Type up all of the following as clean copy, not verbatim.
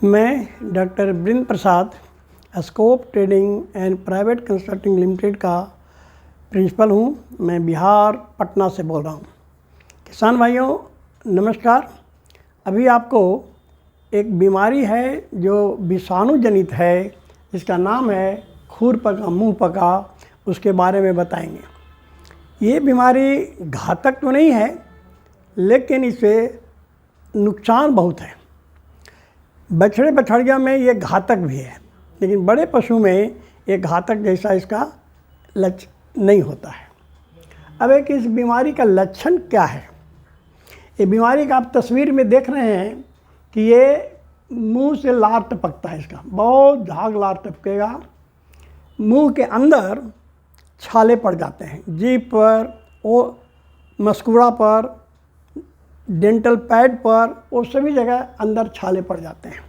मैं doctor Vrind Prasad Scope Trading and Private Consulting Limited का principal हूँ। मैं बिहार पटना से बोल रहा हूँ। किसान भाइयों नमस्कार। अभी आपको एक बीमारी है जो विषाणु जनित है, जिसका नाम है खुर पका मुंह पका, उसके बारे में बताएंगे। ये बीमारी घातक तो नहीं है, लेकिन इससे नुकसान बहुत है। बछड़े बछड़िया में ये घातक भी है, लेकिन बड़े पशु में ये घातक जैसा इसका लक्षण नहीं होता है। अब एक इस बीमारी का लक्षण क्या है? ये बीमारी का आप तस्वीर में देख रहे हैं कि ये मुंह से लार टपकता है। इसका बहुत झाग लार टपकेगा। मुंह के अंदर छाले पड़ जाते हैं, जीभ पर, वो मस्कुड़ा पर, डेंटल पैड पर, वो सभी जगह अंदर छाले पड़ जाते हैं।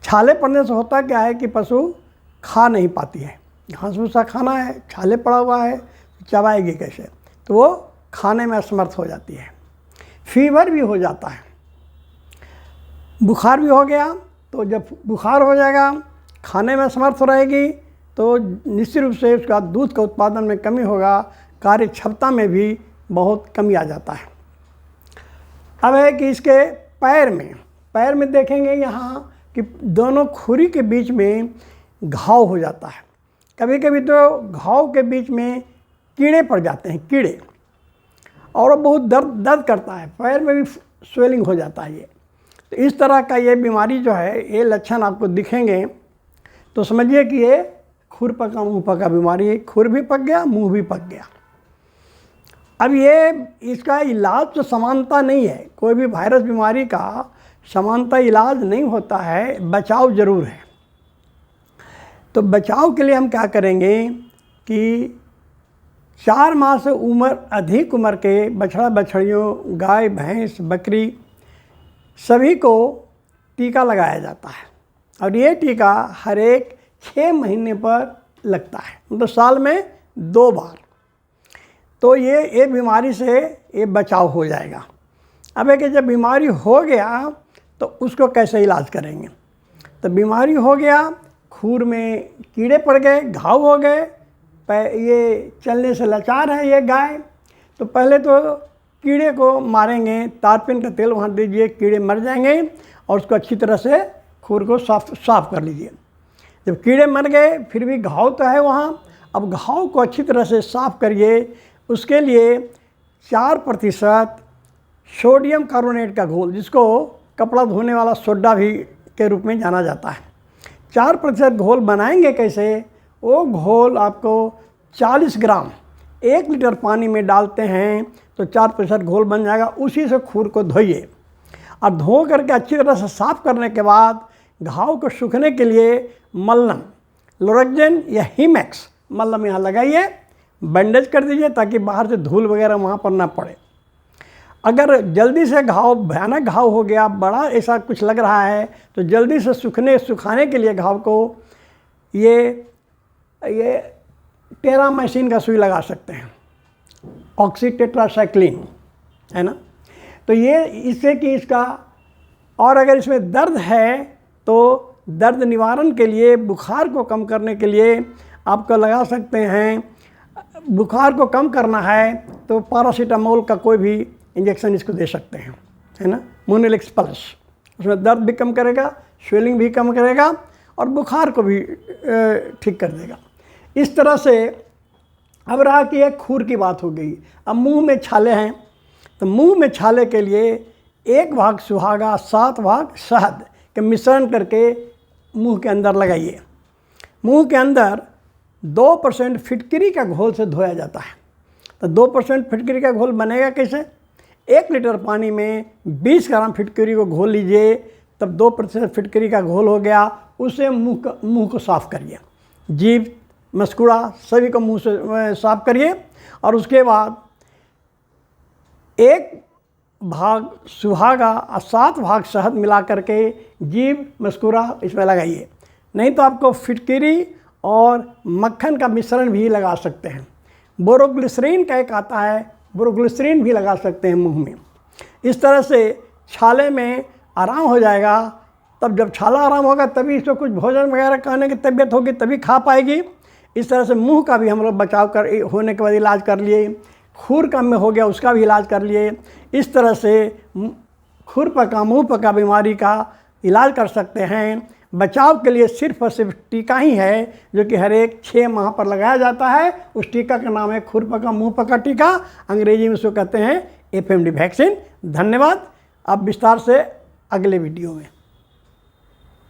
छाले पड़ने से होता क्या है कि पशु खा नहीं पाती है। घास भूसा खाना है, छाले पड़ा हुआ है, चबाएगी कैसे? तो वो खाने में असमर्थ हो जाती है। फीवर भी हो जाता है, बुखार भी हो गया। तो जब बुखार हो जाएगा, खाने में असमर्थ हो रहेगी, तो निश्चित रूप से उसका दूध का उत्पादन में कमी होगा, कार्य क्षमता में भी बहुत कमी आ जाता है। अब है कि इसके पैर में देखेंगे यहाँ कि दोनों खुरी के बीच में घाव हो जाता है। कभी कभी तो घाव के बीच में कीड़े पड़ जाते हैं, कीड़े, और वो बहुत दर्द करता है। पैर में भी स्वेलिंग हो जाता है। ये तो इस तरह का ये बीमारी जो है, ये लक्षण आपको दिखेंगे तो समझिए कि ये खुर पका मुंह पका बीमारी है। खुर भी पक गया, मुंह भी पक गया। अब ये इसका इलाज तो समानता नहीं है। कोई भी वायरस बीमारी का समानता इलाज नहीं होता है, बचाव ज़रूर है। तो बचाव के लिए हम क्या करेंगे कि 4 माह से अधिक उम्र के बछड़ा बछड़ियों, गाय भैंस बकरी सभी को टीका लगाया जाता है। और ये टीका हर एक 6 महीने पर लगता है, मतलब साल में 2 बार। तो ये बीमारी से ये बचाव हो जाएगा। अब है कि जब बीमारी हो गया तो उसको कैसे इलाज करेंगे? तो बीमारी हो गया, खूर में कीड़े पड़ गए, घाव हो गए, ये चलने से लाचार है ये गाय, तो पहले तो कीड़े को मारेंगे। तारपीन का तेल वहाँ दीजिए, कीड़े मर जाएंगे, और उसको अच्छी तरह से खूर को साफ कर लीजिए। जब कीड़े मर गए, फिर भी घाव तो है वहाँ, अब घाव को अच्छी तरह से साफ करिए। उसके लिए 4% सोडियम कार्बोनेट का घोल, जिसको कपड़ा धोने वाला सोडा भी के रूप में जाना जाता है, 4% घोल बनाएंगे कैसे? वो घोल आपको 40 ग्राम 1 लीटर पानी में डालते हैं तो 4% घोल बन जाएगा। उसी से खूर को धोइए, और धो करके अच्छी तरह से साफ करने के बाद घाव को सूखने के लिए मल्लम, लोरेक्जन या हीमैक्स मल्लम यहाँ लगाइए, बैंडेज कर दीजिए ताकि बाहर से धूल वगैरह वहाँ पर ना पड़े। अगर जल्दी से घाव, भयानक घाव हो गया, बड़ा ऐसा कुछ लग रहा है, तो जल्दी से सुखाने के लिए घाव को ये टेरामाइसिन का सुई लगा सकते हैं, ऑक्सीटेट्रासाइक्लिन, है ना। तो ये इससे कि इसका, और अगर इसमें दर्द है तो दर्द निवारण के लिए, बुखार को कम करने के लिए आपको लगा सकते हैं। बुखार को कम करना है तो पैरासीटामोल का कोई भी इंजेक्शन इसको दे सकते हैं, है ना, मोनेलिक्स प्लस। उसमें दर्द भी कम करेगा, स्वेलिंग भी कम करेगा, और बुखार को भी ठीक कर देगा। इस तरह से अब रहा कि एक खूर की बात हो गई। अब मुंह में छाले हैं, तो मुंह में छाले के लिए 1 भाग सुहागा 7 भाग शहद के मिश्रण करके मुंह के अंदर लगाइए। मुंह के अंदर 2% फिटकरी का घोल से धोया जाता है। तो 2% फिटकरी का घोल बनेगा कैसे? 1 लीटर पानी में 20 ग्राम फिटकरी को घोल लीजिए, तब 2% फिटकरी का घोल हो गया। उससे मुंह को साफ़ करिए, जीभ, मस्कुड़ा सभी को मुंह से साफ़ करिए। और उसके बाद 1 भाग सुहागा और 7 भाग शहद मिला करके जीभ, मस्कुड़ा इसमें लगाइए। नहीं तो आपको फिटकरी और मक्खन का मिश्रण भी लगा सकते हैं। बोरोग्लिसरीन का एक आता है, बोरोग्लिसरीन भी लगा सकते हैं मुंह में। इस तरह से छाले में आराम हो जाएगा। तब जब छाला आराम होगा तभी इसको कुछ भोजन वगैरह खाने की तबीयत होगी तभी खा पाएगी। इस तरह से मुंह का भी हम लोग बचाव कर होने के बाद इलाज कर लिए, खुर का में हो गया उसका भी इलाज कर लिए। इस तरह से खुर पका मुंह पका बीमारी का इलाज कर सकते हैं। बचाव के लिए सिर्फ और सिर्फ टीका ही है जो कि हर एक 6 माह पर लगाया जाता है। उस टीका का नाम है खुर पका मुंह पका टीका, अंग्रेजी में उसको कहते हैं FMD वैक्सीन। धन्यवाद। अब विस्तार से अगले वीडियो में।